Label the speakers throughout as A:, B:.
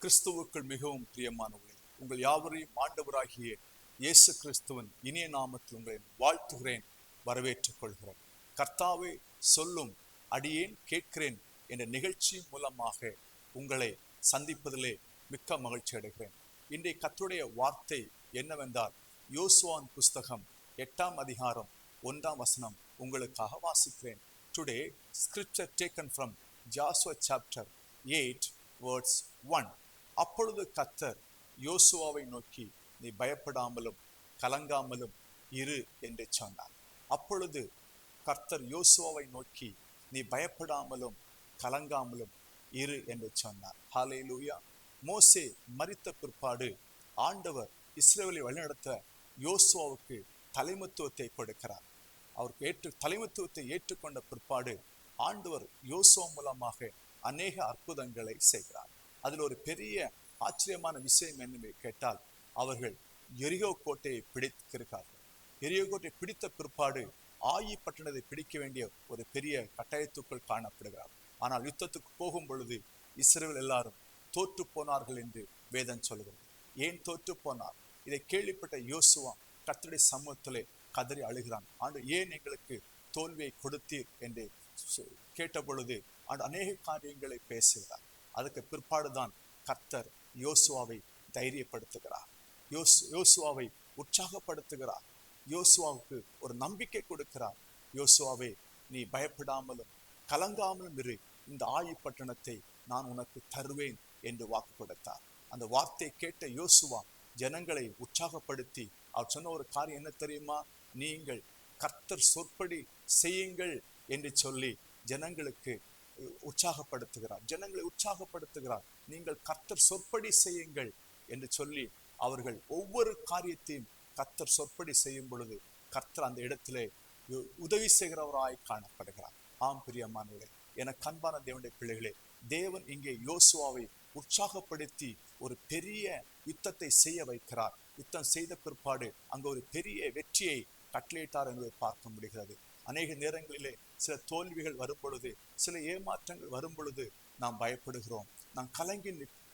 A: கிறிஸ்துவுக்குள் மிகவும் பிரியமானவர்களே, உங்கள் யாவரையும் ஆண்டவராகிய இயேசு கிறிஸ்துவின் இனிய நாமத்தில் உங்களை வாழ்த்துகிறேன், வரவேற்றுக் கொள்கிறேன். கர்த்தாவே சொல்லும், அடியேன் கேட்கிறேன் என்ற நிகழ்ச்சி மூலமாக உங்களை சந்திப்பதிலே மிக்க மகிழ்ச்சி அடைகிறேன். இன்றைய கர்த்தருடைய வார்த்தை என்னவென்றால், யோசுவாவின் புஸ்தகம் 8ஆம் அதிகாரம் 1ஆம் வசனம் உங்களுக்காக வாசிக்கிறேன். Today, scripture taken from Joshua chapter 8 verse 1. அப்பொழுது கர்த்தர் யோசுவாவை நோக்கி, நீ பயப்படாமலும் கலங்காமலும் இரு என்று சொன்னார். அப்பொழுது கர்த்தர் யோசுவாவை நோக்கி, நீ பயப்படாமலும் கலங்காமலும் இரு என்று சொன்னார். ஹல்லேலூயா. மோசே மரித்த பிற்பாடு ஆண்டவர் இஸ்ரவேலை வழிநடத்த யோசுவாவுக்கு தலைமைத்துவத்தை கொடுக்கிறார். அவருக்கு தலைமைத்துவத்தை ஏற்றுக்கொண்ட பிற்பாடு ஆண்டவர் யோசுவா மூலமாக அநேக அற்புதங்களை செய்கிறார். அதில் ஒரு பெரிய ஆச்சரியமான விஷயம் என்ன கேட்டால், அவர்கள் எரிகோ கோட்டையை பிடித்திருக்கிறார்கள். எரிகோ கோட்டையை பிடித்த பிற்பாடு ஆயி பட்டணத்தை பிடிக்க வேண்டிய ஒரு பெரிய கட்டாயத்துக்குள் காணப்படுகிறார். ஆனால் யுத்தத்துக்கு போகும் பொழுது இஸ்ரவேல் எல்லாரும் தோற்று போனார்கள் என்று வேதம் சொல்கிறது. ஏன் தோற்று போனார்? இதை கேள்விப்பட்ட யோசுவா கர்த்தருடைய சமூகத்திலே கதறி அழுகிறான். ஆண்டு ஏன் எங்களுக்கு தோல்வியை கொடுத்தீர் என்று கேட்ட பொழுது அநேக காரியங்களை பேசுகிறார். அதுக்கு பிற்பாடுதான் கர்த்தர் யோசுவாவை தைரியப்படுத்துகிறார், யோசுவாவை உற்சாகப்படுத்துகிறார், யோசுவாவுக்கு ஒரு நம்பிக்கை கொடுக்கிறார். யோசுவாவே, நீ பயப்படாமலும் கலங்காமலும் இரு, இந்த ஆயி பட்டணத்தை நான் உனக்கு தருவேன் என்று வாக்கு கொடுத்தார். அந்த வார்த்தை கேட்ட யோசுவா ஜனங்களை உற்சாகப்படுத்தி அவர் சொன்ன ஒரு காரியம் என்ன தெரியுமா? நீங்கள் கர்த்தர் சொற்படி செய்யுங்கள் என்று சொல்லி ஜனங்களுக்கு உற்சாகப்படுத்துகிறார். ஜனங்களை உற்சாகப்படுத்துகிறார். நீங்கள் கர்த்தர் சொற்படி செய்யுங்கள் என்று சொல்லி அவர்கள் ஒவ்வொரு காரியத்தையும் கர்த்தர் சொற்படி செய்யும் பொழுது கர்த்தர் அந்த இடத்திலே உதவி செய்கிறவராய் காணப்படுகிறார். ஆம் பிரியமானவர்களே, என அன்பான தேவனுடைய பிள்ளைகளே, தேவன் இங்கே யோசுவாவை உற்சாகப்படுத்தி ஒரு பெரிய யுத்தத்தை செய்ய வைக்கிறார். யுத்தம் செய்த பிற்பாடு அங்கு ஒரு பெரிய வெற்றியை கட்டளையிட்டார் என்பதை பார்க்க முடிகிறது. அநேக நேரங்களிலே சில தோல்விகள் வரும் பொழுது, சில ஏமாற்றங்கள் வரும் பொழுது நாம் பயப்படுகிறோம், நாம்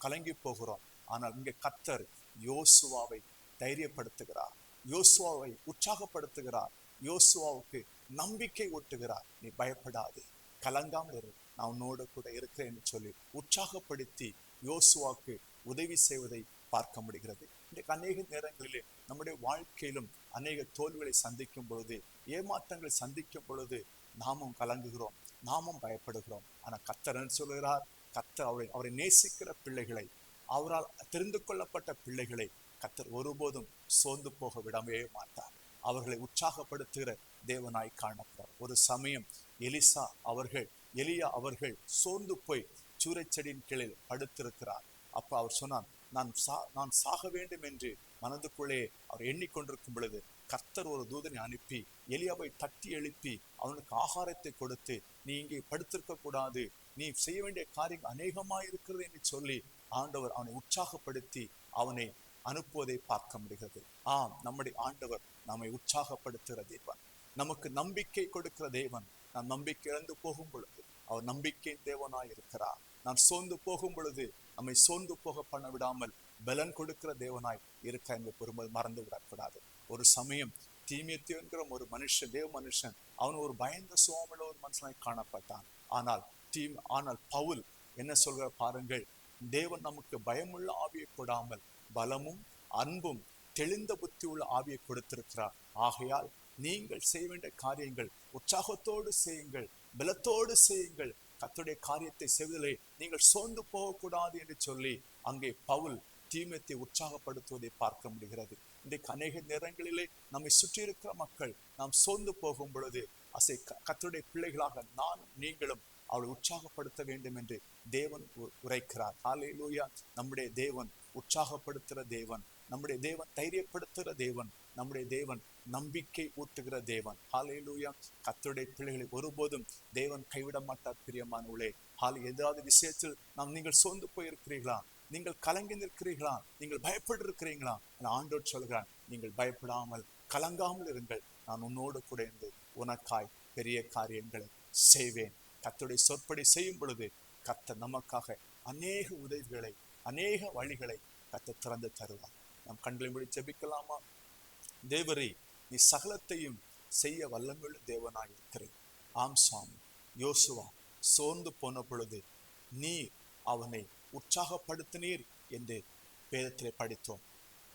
A: கலங்கி போகிறோம். ஆனால் இங்கே கர்த்தர் யோசுவாவை தைரியப்படுத்துகிறார், யோசுவாவை உற்சாகப்படுத்துகிறார், யோசுவாவுக்கு நம்பிக்கை ஊட்டுகிறார். நீ பயப்படாதே, கலங்காமல் இரு, நான் உன்னோடு கூட இருக்கிறேன் என்று சொல்லி உற்சாகப்படுத்தி யோசுவாவுக்கு உதவி செய்வதை பார்க்க முடிகிறது. இன்றைக்கு அநேக நேரங்களிலே நம்முடைய வாழ்க்கையிலும் அநேக தோல்விகளை சந்திக்கும் பொழுது, ஏமாற்றங்களை சந்திக்கும் பொழுது நாமும் கலங்குகிறோம், நாமும் பயப்படுகிறோம். ஆனால் கர்த்தர் என்ன சொல்கிறார்? கர்த்தர் அவரை நேசிக்கிற பிள்ளைகளை, அவரால் தெரிந்து கொள்ளப்பட்ட பிள்ளைகளை கர்த்தர் ஒருபோதும் சோர்ந்து போக விடவே மாட்டார். அவர்களை உற்சாகப்படுத்துகிற தேவனாய் காணப்படுறார். ஒரு சமயம் எலியா அவர்கள் சோர்ந்து போய் சூறைச்செடியின் கீழே படுத்திருக்கிறார். அப்ப அவர் சொன்னார், நான் சாக வேண்டும் என்று மனதுக்குள்ளே அவர் எண்ணிக்கொண்டிருக்கும் பொழுது கர்த்தர் ஒரு தூதனை அனுப்பி எலியாவை தட்டி எழுப்பி அவனுக்கு ஆகாரத்தை கொடுத்து, நீ இங்கே படுத்திருக்க கூடாது, நீ செய்ய வேண்டிய காரியங்கள் அநேகமாயிருக்கிறது என்று சொல்லி ஆண்டவர் அவனை உற்சாகப்படுத்தி அவனை அனுப்புவதை பார்க்க முடிகிறது. ஆம், நம்முடைய ஆண்டவர் நம்மை உற்சாகப்படுத்துகிற தேவன், நமக்கு நம்பிக்கை கொடுக்கிற தேவன். நாம் நம்பிக்கை இழந்து போகும் பொழுது அவர் நம்பிக்கையின் தேவனாய் இருக்கிறார். நாம் சோர்ந்து போகும் பொழுது நம்மை சோர்ந்து போக பண்ண விடாமல் பலன் கொடுக்கிற தேவனாய் இருக்க என்பதை மறந்து விடக்கூடாது. ஒரு சமயம் தீமேத்தியு என்கிற ஒரு தேவ மனுஷன், அவன் ஒரு பயந்த சுவாமியுள்ள ஒரு மனுஷனாய் காணப்பட்டான். ஆனால் பவுல் என்ன சொல்கிற பாருங்கள், தேவன் நமக்கு பயமுள்ள ஆவியை கொடாமல் பலமும் அன்பும் தெளிந்த புத்தி உள்ள ஆவியை கொடுத்திருக்கிறார். ஆகையால் நீங்கள் செய்ய வேண்டிய காரியங்கள் உற்சாகத்தோடு செய்யுங்கள், பலத்தோடு செய்யுங்கள். கர்த்தருடைய காரியத்தை செய்வதிலே நீங்கள் சோர்ந்து போகக்கூடாது என்று சொல்லி அங்கே பவுல் தீமேத்தியை உற்சாகப்படுத்துவதை பார்க்க முடிகிறது. இன்றைக்கு அநேக நேரங்களிலே நம்மை சுற்றி இருக்கிற மக்கள் நாம் சோர்ந்து போகும் பொழுது கர்த்தருடைய பிள்ளைகளாக நீங்களும் அவளை உற்சாகப்படுத்த வேண்டும் என்று தேவன் உரைக்கிறார். ஹல்லேலூயா. நம்முடைய தேவன் உற்சாகப்படுத்துகிற தேவன், நம்முடைய தேவன் தைரியப்படுத்துகிற தேவன், நம்முடைய தேவன் நம்பிக்கை ஊட்டுகிற தேவன். ஹல்லேலூயா. கர்த்தருடைய பிள்ளைகளை ஒருபோதும் தேவன் கைவிட மாட்டார். பிரியமானவர்களே, ஏதாவது விஷயத்தில் நீங்கள் சோர்ந்து போயிருக்கிறீர்களா? நீங்கள் கலங்கி நிற்கிறீர்களா? நீங்கள் பயப்பட்டு இருக்கிறீங்களா? ஆண்டவர் சொல்கிறான், நீங்கள் பயப்படாமல் கலங்காமல் இருங்கள், நான் உன்னோடு கூட இருந்து உனக்காய் பெரிய காரியங்களை செய்வேன். கர்த்தருடைய சொற்படி செய்யும் பொழுது கர்த்தர் நமக்காக அநேக உதவிகளை அநேக வழிகளை கர்த்தர் திறந்து தருவார். நம் கண்களை மூடி ஜெபிக்கலாமா? தேவரே, நீ சகலத்தையும் செய்ய வல்லமையுள்ள தேவனாய் இருக்கிறேன். ஆம் சுவாமி, யோசுவா சோர்ந்து போன பொழுது நீர் அவனை உற்சாகப்படுத்தினீர் என்று வேதத்திலே படித்தோம்.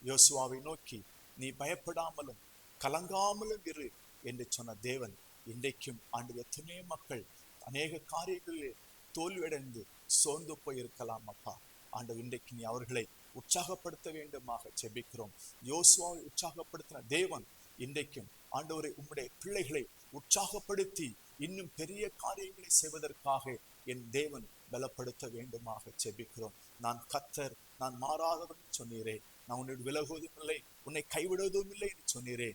A: யோசுவாவை நோக்கி நீ பயப்படாமலும் கலங்காமலும் இரு என்று சொன்ன தேவன் இன்றைக்கும் ஆண்டு எத்தனையோ மக்கள் அநேக காரியங்களில் தோல்வியடைந்து சோர்ந்து போயிருக்கலாம். அப்பா ஆண்டவர், இன்றைக்கு நீ அவர்களை உற்சாகப்படுத்த வேண்டுமாக ஜெபிக்கிறோம். யோசுவாவை உற்சாகப்படுத்தின தேவன் இன்றைக்கும் ஆண்டவரை உம்முடைய பிள்ளைகளை உற்சாகப்படுத்தி இன்னும் பெரிய காரியங்களை செய்வதற்காக என் தேவன் பலப்படுத்த வேண்டுமாக ஜெபிக்கிறோம். நான் கர்த்தர், நான் மாறாதவன் சொன்னீரே, நான் உன்னை விலகுவதும் இல்லை, உன்னை கைவிடுவதும் இல்லை என்று சொன்னீரே.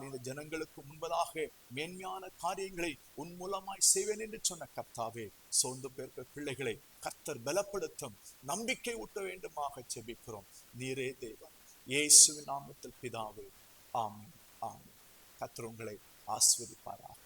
A: இந்த ஜனங்களுக்கு முன்பதாக மேன்மையான காரியங்களை உன் மூலமாய் செய்வேன் என்று சொன்ன கர்த்தாவே, சோர்ந்து போயிருக்கிற பிள்ளைகளை கர்த்தர் பலப்படுத்தும், நம்பிக்கை ஊட்ட வேண்டுமாக ஜெபிக்கிறோம். நீரே தேவன், இயேசுவின் நாமத்தில் பிதாவே, ஆமென், ஆமென். கர்த்தர் உங்களை ஆசீர்வதிப்பாராக.